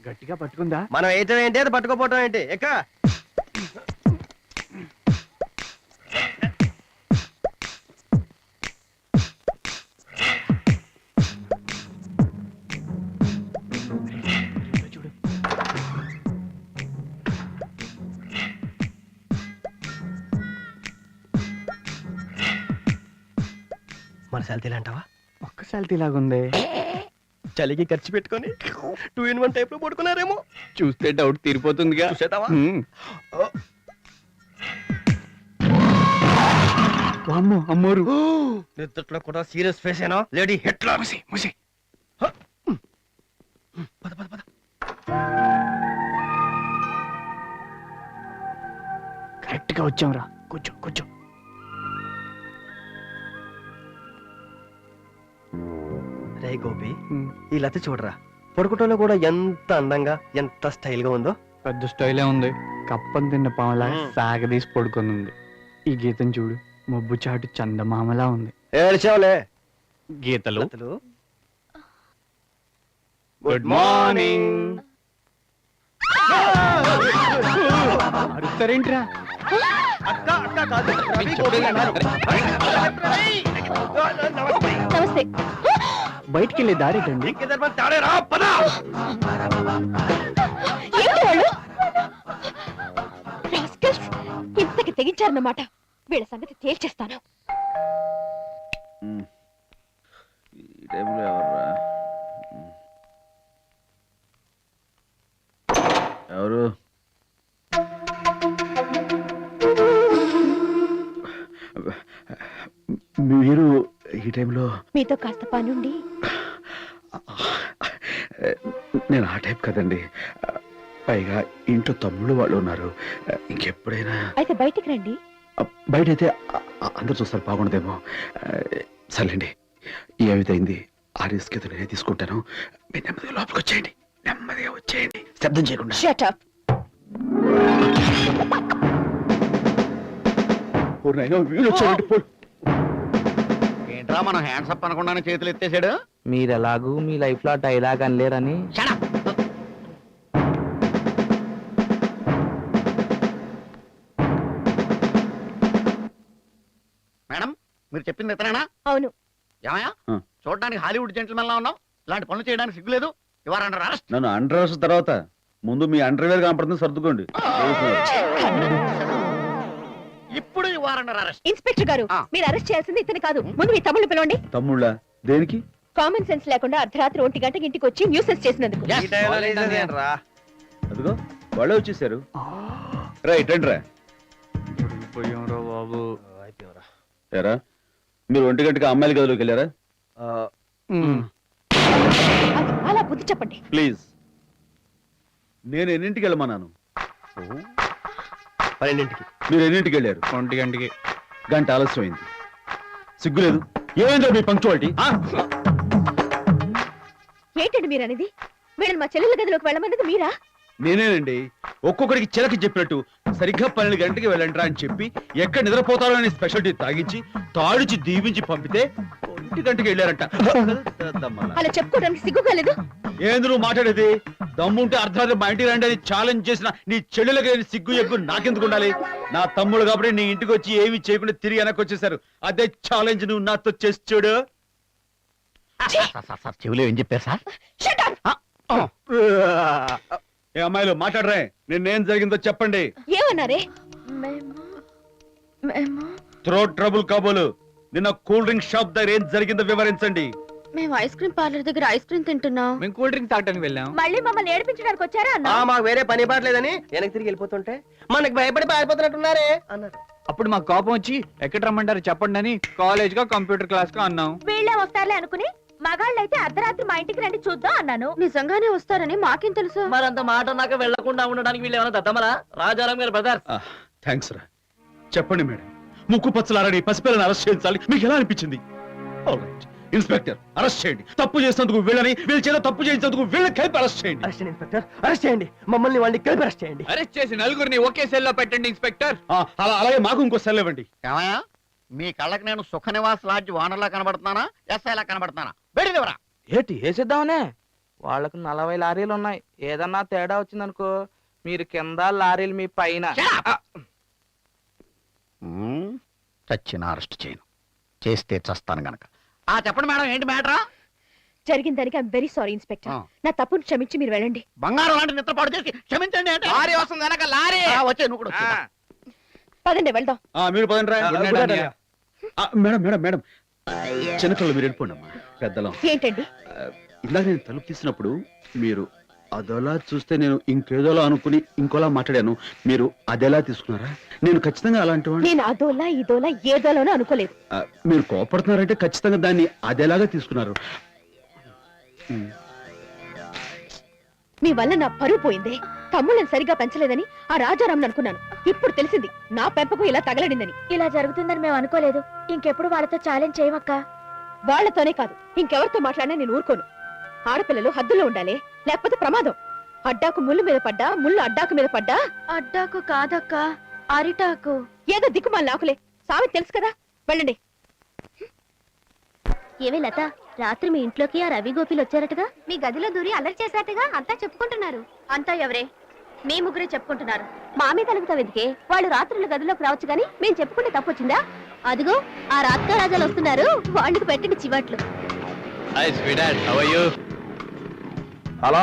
గట్టిగా పట్టుకుందా? మనం వేయటం ఏంటి, అది పట్టుకోపోవటం ఏంటి? ఎక్క చూడు. మన సెల్తీలు అంటావా? ఒక్క సాల్తీ లాగుంది. చలికి ఖర్చు పెట్టుకొని 2 in 1 టైప్ లో పడుకున్నారేమో. చూస్తే డౌట్ తీరిపోతుందిగా. చూసేద్దామా? వామ్మో అమ్మోరు. నిద్దట్లో కూడా సీరియస్ ఫేస్ ఏనా లేడీ హిట్లర్. ముసి పద పద పద. కరెక్ట్ గా వచ్చాంరా. కూర్చో కూర్చో. రే గోపి, ఈ లత చూడరా, పడుకోవటంలో కూడా ఎంత అందంగా ఎంత స్టైల్ గా ఉందో. పెద్ద స్టైలే ఉంది. కప్పం తిన్న పాములా సాగదీసి పడుకొని ఉంది. ఈ గీతం చూడు, మబ్బు చాటు చందమామలా ఉంది. ఏడ్చావులే. గీతలు. Good morning. అరుస్తారేంట్రా? అక్క అక్క కాదు, రవి గోపి అన్నారు. నమస్తే. బయటికి వెళ్ళే దారేటండి. ఇంతకి తెగించారన్నమాట. వీళ్ళ సంగతి తేల్చేస్తాను. ఎవరు? మీరు ఈ టైంలో? మీతో కాస్త పనుండి. నేను ఆ టైప్ కదండి. పైగా ఇంట్లో తమ్ముళ్ళు వాళ్ళు ఉన్నారు. ఇంకెప్పుడైనా అయితే బయటికి రండి. బయటైతే అందరు చూస్తారు, బాగుండదేమో. సర్లేండి, ఏమిటైంది ఆ రిస్క్ ఏదో నేనే తీసుకుంటాను. మీరు నెమ్మదిగా లోపలికి వచ్చేయండి. నెమ్మదిగా వచ్చేయండి, శబ్దం చేయకుండా. Shut up. ఏంట్రా మనం హ్యాండ్స్ అప్ అనకుండానే చేతులు ఎత్తేసాడు. మీరు ఎలాగూ మీ లైఫ్ లో డైలాగ్ అనలేరని. మేడం, మీరు చెప్పింది ఇతనేనా? అవును. ఏమయ్యా, చూడడానికి హాలీవుడ్ జెంటిల్మెన్ లా ఉన్నాం. ఇలాంటి పనులు చేయడానికి సిగ్గులేదు. Your under arrest. నన్ను అండర్ అరెస్ట్ తర్వాత ముందు మీ అండర్వేర్ కనపడుతుంది, సర్దుకోండి. ఇప్పుడు యువర్ అండర్ అరెస్ట్. ఇన్స్పెక్టర్ గారు, మీరు అరెస్ట్ చేయాల్సింది ఇతను కాదు. ముందు మీ తమ్ముళ్ళు పిలవండి. తమ్ముళ్ళ దేనికి? కామన్ సెన్స్ లేకుండా అర్ధరాత్రి 1 గంటకి ఇంటికి వచ్చి న్యూసెన్స్ చేసినందుకు. అదిగో వాళ్ళే వచ్చేసారు. రైట్ అండి రా. బాబు ఏరా, మీరు 1 గంటకి అమ్మాయిల గదిలోకి వెళ్ళారా? అలా బుద్ధి చెప్పండి ప్లీజ్. నేను ఎన్నింటికి వెళ్ళమన్నాను? 12ంటికి. మీరు ఎన్నింటికి వెళ్ళారు? 1 గంటకి. గంట ఆలస్యమైంది. సిగ్గులేదు? ఏమైందో మీ పంక్చువాలిటీ? ఏంటండి మీరు అనేది? వీళ్ళని మా చెల్లెల గదిలోకి వెళ్ళమన్నది మీరా? నేనేనండి. ఒక్కొక్కడికి చిలకి చెప్పినట్టు సరిగ్గా 12 గంటకి వెళ్ళండిరా అని చెప్పి ఎక్కడ నిద్రపోతారో అని స్పెషాలిటీ తాగించి తాడిచి దీవించి పంపితే 1 గంటకి వెళ్ళారంట. అలా చెప్పుకోవడానికి సిగ్గుగా లేదు? ఏంది నువ్వు మాట్లాడేది? దమ్ముంటే అర్ధరాత్రి మా ఇంటికి రండి అని ఛాలెంజ్ చేసిన నీ చెల్లెలకి లేని సిగ్గు ఎగ్గు నాకెందుకు ఉండాలి? నా తమ్ముడు కాబట్టి నీ ఇంటికి వచ్చి ఏమీ చేయకుండా తిరిగి వెనక్కి వచ్చేసారు. అదే ఛాలెంజ్ నువ్వు నాతో చేసి చూడు. చెవులు ఏం చెప్పారు సార్? ఏ అమ్మాయిలు మాట్లాడరే, నిన్నేం జరిగిందో చెప్పండి. ఏమన్నారే? థ్రోట్ ట్రబుల్ కాబోలు. నిన్న కూల్ డ్రింక్ షాప్ దగ్గర ఏం జరిగిందో వివరించండి. మేము ఐస్ క్రీమ్ పార్లర్ దగ్గర ఐస్ క్రీమ్ తింటున్నాం. మేము కూల్ డ్రింక్ తాగడానికి వెళ్ళాం. మళ్ళీ మమ్మల్ని ఏడిపించడానికి వచ్చారా అన్న? మాకు వేరే పని పాటలేదని వెనక్కి తిరిగి వెళ్ళిపోతుంటే మనకి భయపడి పారిపోతున్నట్టున్నారే అన్నారు. అప్పుడు మాకు కోపం వచ్చి ఎక్కడ రమ్మంటారు చెప్పండి అని కాలేజ్ గా కంప్యూటర్ క్లాస్ గా అన్నాం. వీళ్ళే వస్తారులే అనుకుని మగాళ్ళైతే అర్ధరాత్రి మా ఇంటికి రండి చూద్దాం అన్నాను. నిజంగానే వస్తారని మాకేం తెలుసు? మరంత మాట నాకు వెళ్లకుండా ఉండడానికి వీళ్ళు ఏమైనా దద్దమరా? రాజారాం గారు బ్రదర్. థ్యాంక్స్ రా. చెప్పండి మేడం, ముక్కు పచ్చలారని పసిపిల్లని అరెస్ట్ చేయించాలి, మీకు ఎలా అనిపించింది? ఇన్స్పెక్టర్, అరెస్ట్ చేయండి. తప్పు చేసినందుకు వీళ్ళని, వీళ్ళ చేత తప్పు చేయించినందుకు వీళ్ళని కలిపి అరెస్ట్ చేయండి. అరెస్ట్ చేయండి ఇన్స్పెక్టర్, అరెస్ట్ చేయండి. మమ్మల్ని వాడిని కలిపి అరెస్ట్ చేయండి. అరెస్ట్ చేసి నలుగురిని ఒకే సెల్ లో పెట్టండి ఇన్స్పెక్టర్. అలాగే మాకు ఇంకో సెల్ ఇవ్వండి. ఏమయ్యా, మీ కళ్ళకి నేను సుఖ నివాస్ లాడ్జ్ ఓనర్లా కనబడుతున్నానా, ఎస్ఐలా కనబడుతున్నానా? బయటిదివరా. ఏంటి వేసేద్దామనే? వాళ్ళకు 40 లారీలు ఉన్నాయి. ఏదన్నా తేడా వచ్చిందనుకో మీరు కింద లారీలు మీ పైన. చచ్చిన అరెస్ట్ చేయను, చేస్తే చస్తాను గనక. చెప్పండి మేడం, ఏంటి మ్యాటరా? జరిగిన దానికి ఐఎమ్ వెరీ సారీ ఇన్స్పెక్టర్. నా తప్పును క్షమించి మీరు వెళ్ళండి. బంగారం లాంటి నిద్రపాటు చేసి క్షమించండి అంటే లారీ వస్తుంది వెనక లారీ. వచ్చే నువ్వు కూడా వచ్చేయ్. పదండి వెళ్దాం. మీరు పదండి రా. Good night, అన్నయ్య. మేడం మేడం మేడం, చిన్నకళ్ళు మీరు వెళ్ళిపోండి అమ్మా. పెద్దలం ఏంటండి? ఇందాక నేను తలుపు తీసినప్పుడు మీరు అదోలా చూస్తే నేను ఇంకేదోలా అనుకుని ఇంకోలా మాట్లాడాను. మీరు అదేలా తీసుకున్నారా? నేను ఖచ్చితంగా అలాంటి వాడిని. నేను అదోలా ఇదోలా ఏదోలోనూ అనుకోలేదు. మీరు కోపడుతున్నారంటే ఖచ్చితంగా దాన్ని అదేలాగా తీసుకున్నారు. మీ వల్ల నా పరువు పోయిందే. తమ్ముళ్ళని సరిగా పెంచలేదని ఆ రాజారాం అనుకున్నాను. ఇప్పుడు తెలిసింది నా పెంపకం ఇలా తగలడిందని. ఇలా జరుగుతుందని మేము అనుకోలేదు. ఇంకెప్పుడు వాళ్ళతో ఛాలెంజ్ చేయమక్క. వాళ్లతోనే కాదు, ఇంకెవరితో మాట్లాడినా నేను ఊరుకోను. ఆడపిల్లలు హద్దులో ఉండాలి, లేకపోతే ప్రమాదం. అడ్డాకు ముళ్ళు మీద పడ్డా, ముళ్ళు అడ్డాకు మీద పడ్డా. అడ్డాకు కాదక్క, అరిటాకు. ఏదో దిక్కుమాలి నాకులే. సామెత తెలుసు కదా, వెళ్ళండి. ఏవే లత, రాత్రి మీ ఇంట్లోకి ఆ రవి గోపిలు వచ్చారటగా? మీ గదిలో దూరి అల్లరి చేశారటగా? అంతా చెప్పుకుంటున్నారు. అంతా ఎవరే? మీ ముగ్గురే చెప్పుకుంటున్నారు. మా మీద తలుగుతా వెతికే వాళ్ళు రాత్రులు గదిలోకి రావచ్చు గానీ మేము చెప్పుకుంటే తప్పొచ్చిందా? అదిగో ఆ రాత్రి రాజాలు వస్తున్నారు, వాళ్ళకి పెట్టండి చివాట్లు. హలో,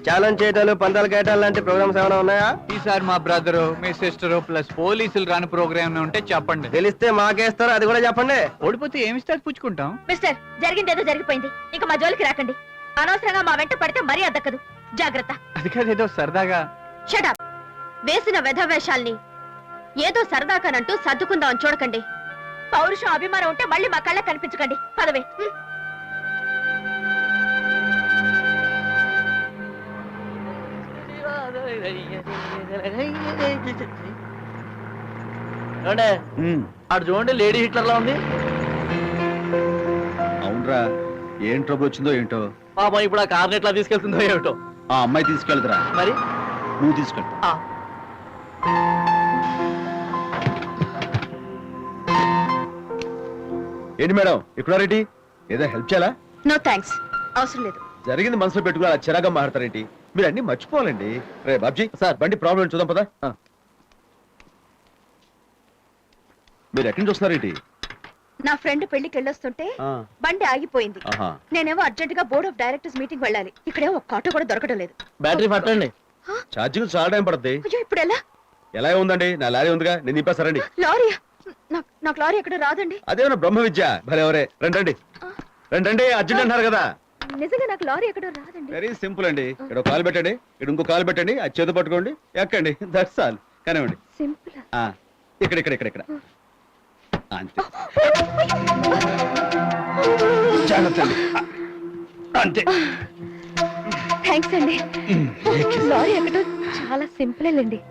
ఛాలెంజ్ చేయటాలు, పందాలు కేటాలు లాంటి ప్రోగ్రామ్స్ ఏమైనా ఉన్నాయా? ఈసారి మా బ్రదరు, మీ సిస్టరు ప్లస్ పోలీసులు రాని ప్రోగ్రామ్ ఉంటే చెప్పండి. తెలిస్తే మాకేస్తారు, అది కూడా చెప్పండి. ఓడిపోతే ఏమి స్టార్ట్ పుచ్చుకుంటాం. మిస్టర్, జరిగిందేదో జరిగిపోయింది. ఇక మా జోలికి రాకండి. అనవసరంగా మా వెంట పడితే మరీ అద్దక్కదు. జాగ్రత్త. అది కాదేదో సరదాగా. షటప్. వేసిన వెధవేషాల్ని ఏదో సరదాకానంటూ సర్దుకుందామని చూడకండి. పౌరుషం అభిమానం ఉంటే మళ్ళీ మా కళ్ళ కనిపించకండి. పదవే. అటు చూడండి, లేడీ హిట్లర్ లా ఉంది. అవునరా, ఏం ట్రబుల్ వచ్చిందో ఏంటో. పాపం ఇప్పుడు ఆ కార్ని ఎట్లా తీసుకెళ్తుందో ఏమిటో. ఆ అమ్మాయి తీసుకెళ్తురా. మరి నువ్వు తీసుకెళ్తా. ఏంటి మేడం ఇక్కడ రెడ్డి? ఏదో హెల్ప్ చేయాలా? నో థ్యాంక్స్, అవసరం లేదు. జరిగింది మనసులో పెట్టుకుని అలా చిరాగా మాట్లాడతారేంటి? మీరు అన్ని మర్చిపోవాలండి. రే బాబ్జీ సార్, బండి ప్రాబ్లం చూద్దాం పదా. మీరు ఎక్కడి నుంచి వస్తున్నారేంటి? నా ఫ్రెండ్ పెళ్లికి వెళ్ళొస్తుంటే బండి ఆగిపోయింది. నేనేమో అర్జెంట్ గా బోర్డ్ ఆఫ్ డైరెక్టర్స్ మీటింగ్ వెళ్ళాలి. ఇక్కడేమో ఒక్క ఆటో కూడా దొరకడం లేదు. బ్యాటరీ పట్టండి. ఛార్జింగ్ చాలా టైం పడుతుంది. అయ్యో, ఇప్పుడు ఎలా ఉందండి? నా లారీ ఉందిగా, నేను నింపేస్తారండి. లారీ? నాకు లారీ ఎక్కడ రాదండి. అదేమన్నా బ్రహ్మ విద్య. భలే ఎవరే, రండి రండి, అర్జెంట్ అంటున్నారు కదా. నిజంగా నాకు లారీ ఎక్కడ రాదండి. వెరీ సింపుల్ అండి. ఇక్కడ కాలు పెట్టండి, ఇక్కడ ఇంకో కాలు పెట్టండి, అది చేతి పట్టుకోండి, ఎక్కండి. That's all. కానివ్వండి. సింపుల్. ఇక్కడ ఇక్కడ ఇక్కడ ఇక్కడ అంతే. జాగ్రత్త అండి. అంతే. థ్యాంక్స్ అండి. లారీ ఎక్కడో చాలా సింపుల్ అండి.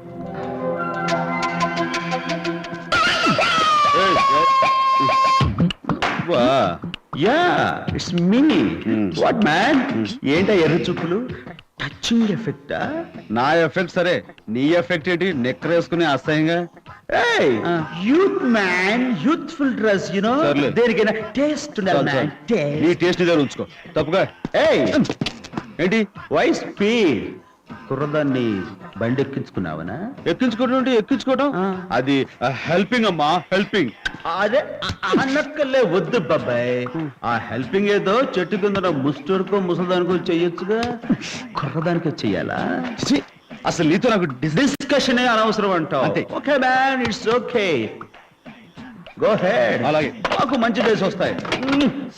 It's me. What man? ఏంటా ఎర్ర చూపులు? Touching effect? నా ఎఫెక్ట్ సరే, నీ ఎఫెక్ట్ ఏంటి? నెక్కర్ వేసుకుని అసహ్యంగా. Youth man, youthful dress, you know, దేనికైనా టేస్ట్ ఉండాలి మ్యాన్. నీ టేస్ట్ దగ్గర ఉంచుకో. తప్పుగా ఏంటి? Why speed? కుర్రదాన్ని బండి ఎక్కించుకున్నావనా? ఎక్కించుకోవడం అది హెల్పింగ్ అమ్మా, హెల్పింగ్. అదే అన్నక్కర్లే, వద్దు బాబాయ్. ఆ హెల్పింగ్ ఏదో చెట్టు కింద ముస్టూరుకో ముసలిదానికో చెయ్యొచ్చుగా, కుర్రదానికో చెయ్యాలా? అసలు నీతో నాకు డిస్కషన్ అనవసరం అంటావు. అంతే. Okay man, it's okay, go head. అలాగే, మాకు మంచి డేస్ వస్తాయి.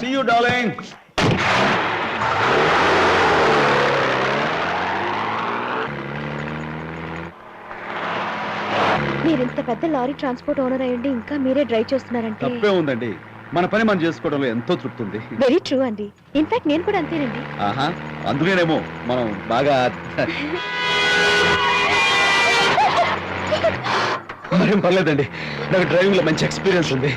See you darling. మీరు ఇంత పెద్ద లారీ ట్రాన్స్పోర్ట్ ఓనర్ అయ్యండి ఇంకా మీరే డ్రైవ్ చేస్తున్నారంటే తప్పే ఉందండి. మన పని మనం చేసుకోవడంలో ఎంతో తృప్తి ఉంది. వెరీ ట్రూ అండి. ఇన్ఫాక్ట్ నేను కూడా అంతేనండి. ఆహా, అందుకేనేమో మనం బాగా. మరేం పర్లేదండి, నాకు డ్రైవింగ్ లో మంచి ఎక్స్పీరియన్స్ ఉంది.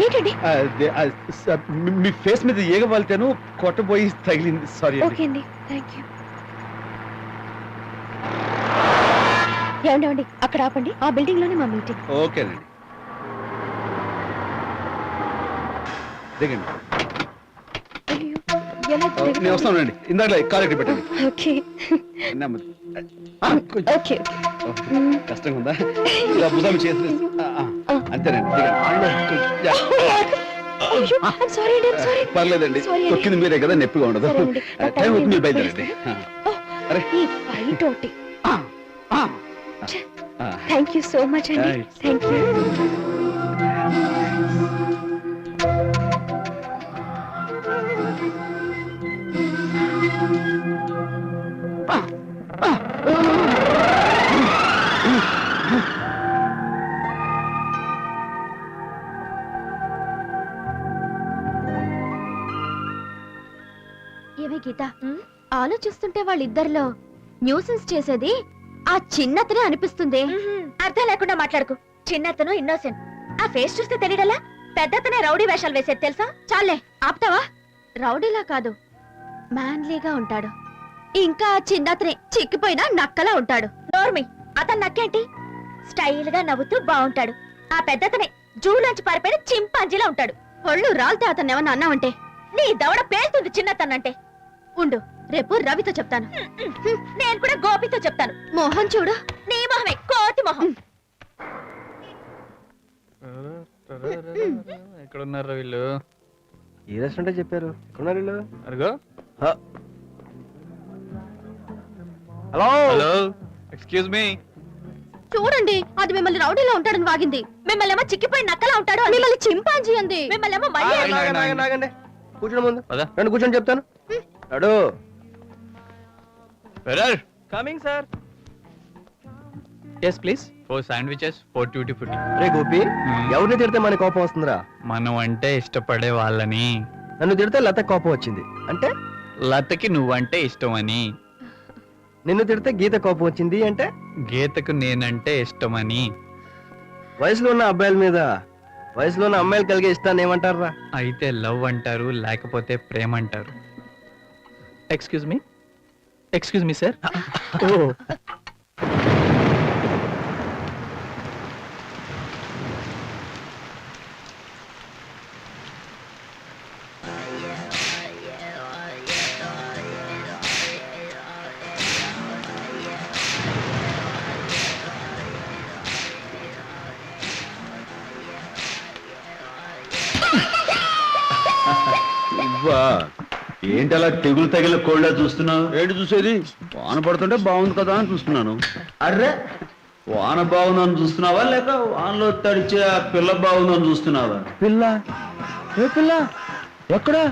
ఏంటండి ఏంటండి మీ ఫేస్ మీద ఏగ వాళ్తాను కొట్టబోయి తగిలింది సారీ ఓకే అండి థ్యాంక్ యూ. ఏమండి అక్కడ ఆపండి, ఆ బిల్డింగ్ లోనే మా మీటింగ్. ఓకేనండి దిగండి. అయ్యో, ఎలా దిగటం? నేను వస్తానండి, ఇందాక కాలు ఎక్కడ పెట్టండి. ఓకే నెమ్మది. ఓకే కష్టంగా ఉందా? ఇలా భుజం చేసి అంతేనండి దిగండి. సారీ అండి సారీ. పర్లేదండి, తొక్కింది మీరే కదా, నొప్పిగా ఉండదు. టైం అవుతుంది, మీరు బయలుదేరండి. అరే ఈ ఫైట్ ఒకటి. థ్యాంక్ యూ సో మచ్ అండి. Thank you. ఏమే గీత, ఆలోచిస్తుంటే వాళ్ళిద్దరిలో న్యూసెన్స్ చేసేది ఆ చిన్నతనే అనిపిస్తుంది. అర్థం లేకుండా మాట్లాడుకు. చిన్నతను ఇన్నోసెంట్. ఆ ఫేస్ చూస్తే తెలియడలా పెద్దతనే రౌడీ వేషాలు వేసేది తెలుసా? చాలే ఆపుతావా? రౌడీలా కాదు, మ్యాన్లీగా ఉంటాడు. ఇంకా ఆ చిన్నతనే చిక్కిపోయినా నక్కలా ఉంటాడు. నోర్మి, అతను నక్కేంటి? స్టైల్ గా నవ్వుతూ బాగుంటాడు. ఆ పెద్దతనే జూలోంచి పారిపోయిన చింపాంజీలా ఉంటాడు. ఒళ్ళు రాలితే అతను ఏమన్నా అన్నావంటే నీ దవడ పేలుతుంది చిన్నతనంటే. ఉండు, రేపు రవితో చెప్తాను. నేను కూడా గోపితో చెప్తాను. మోహన్ చూడు, నీ మొహమే, కోతి మొహం. ఎక్కడ ఉన్నారు వీళ్ళు? ఏ రెస్టారెంట్ చెప్పారు? ఎక్కడున్నారు వీళ్ళు? అరుగో. Hello hello, excuse me. చూడండి, అది మిమ్మల్ని రౌడీలో ఉంటాడని వాగింది. మిమ్మల్ని ఏమో చిక్కిపోయి నక్కలా ఉంటాడు అని. మిమ్మల్ని చింపాంజీ అంది. మిమ్మల్ని ఏమో మళ్ళీ ఆగండి. కూర్చోండి ముందు. పద. రండి కూర్చొని చెప్తాను. అడు coming sir. Yes please. 4 sandwiches, 4 tutti frutti. రే గోపి, ఎవరిని తిడితే మన కోపం వస్తుందిరా? మనం అంటే ఇష్టపడే వాళ్ళని. నన్ను తిడితే లత కోపం వచ్చింది అంటే? లతకి నువ్వంటే ఇష్టం అని. నిన్ను తిడితే గీత కోపం వచ్చింది అంటే? గీతకు నేనంటే ఇష్టమని. వయసులో ఉన్న అబ్బాయిల మీద వయసులో ఉన్న అమ్మాయిలు కలిగే ఇష్టాన్ని ఏమంటారా? అయితే లవ్ అంటారు, లేకపోతే ప్రేమ అంటారు. Excuse me sir. ఏంటి అలా తెగులు తగిల కోళ్ళ చూస్తున్నావు? ఏంటి చూసేది? వాన పడుతుంటే బాగుంది కదా అని చూస్తున్నాను. అర్రే, వాన బాగుందని చూస్తున్నావా లేక వానలో తడిచే ఆ పిల్ల బాగుందని చూస్తున్నావా? పిల్ల? ఏ పిల్ల? ఎక్కడా?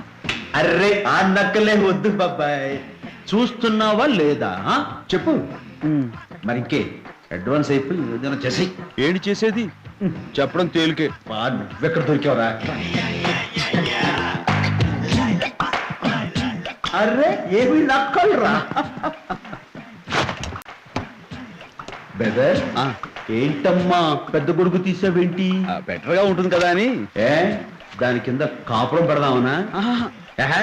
అర్రే, ఆ నక్కలే వద్దు బాబాయ్. చూస్తున్నావా లేదా చెప్పు. మరి ఇంకే అడ్వాన్స్ అయిపోయి ఏదైనా చేసి. ఏంటి చేసేది? చెప్పడం తేలికే. నువ్వెక్కడ దొరికావరా? అర్రే, ఏమి నక్కలరా? బెదర్, ఏంటమ్మా పెద్ద గొడుగు తీసావేంటి? బెటర్ గా ఉంటుంది కదా అని. ఏ, దాని కింద కాపురం పెడదామనా? ఏహే,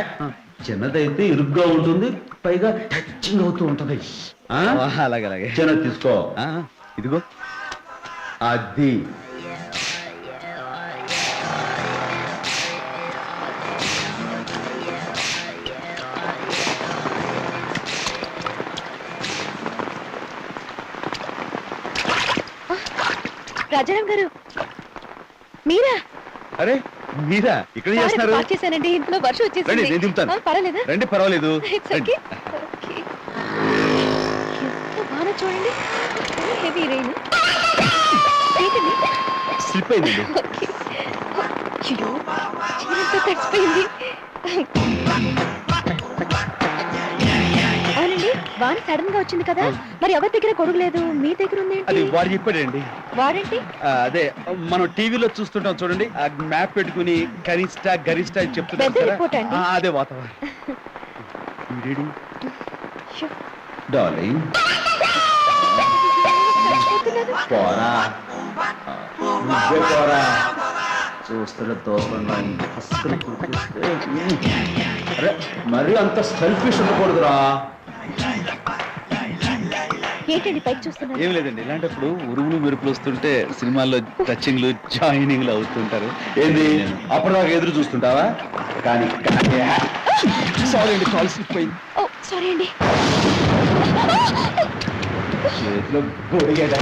చిన్నదైతే ఇరుగ్గా ఉంటుంది, పైగా టచింగ్ అవుతూ ఉంటది. అలాగే చిన్న తీసుకో. ఇదిగో అది రాజారాం గారు, మీరా? అరే మీరా ఇక్కడ చేస్తున్నారు? పార్క్ చేశానండి, ఇంట్లో వర్షం రండి, వచ్చేసింది. నేను దింపుతాను. పర్వాలేదా? రండి, పర్వాలేదు. It's okay. Okay. ఎంత బాగా చూడండి, హెవీ రెయిన్. ఏంటండి? స్లిప్ అయిందండి. Okay. అయ్యో, చీరంతా తడిసిపోయింది. అవునండి, వాన సడన్ గా వచ్చింది కదా, మరి ఎవరి దగ్గర గొడుగు లేదు, మీ దగ్గర అది ఉంది? వాడు చెప్పాడండి. వాడండి? అదే మనం టీవీలో చూస్తుంటాం చూడండి, ఆ మ్యాప్ పెట్టుకుని కనిష్ట గరిష్ట అని చెప్తుంటారు Weather కదా. report అండి. అదే వాతావరణం. Sure. డార్లింగ్, చచ్చిపోతున్నారు. పోరా, నువ్వే పోరా. చూస్తుంటే దోపంగా అరే మరి అంత సెల్ఫిష్ ఉండకూడదురా. ఏంటండి పైకి చూస్తున్నారు? ఏం లేదండి, ఇలాంటప్పుడు ఉరుములు మెరుపులు వస్తుంటే సినిమాల్లో టచింగ్లు జాయినింగ్లు అవుతుంటారు. ఏంది అప్పటిదాకా ఎదురు చూస్తుంటావా? కానీ సారీ అండి, కాల్ స్లిప్ అయింది. ఓ సారీ అండి. చేతిలో పొడిగేట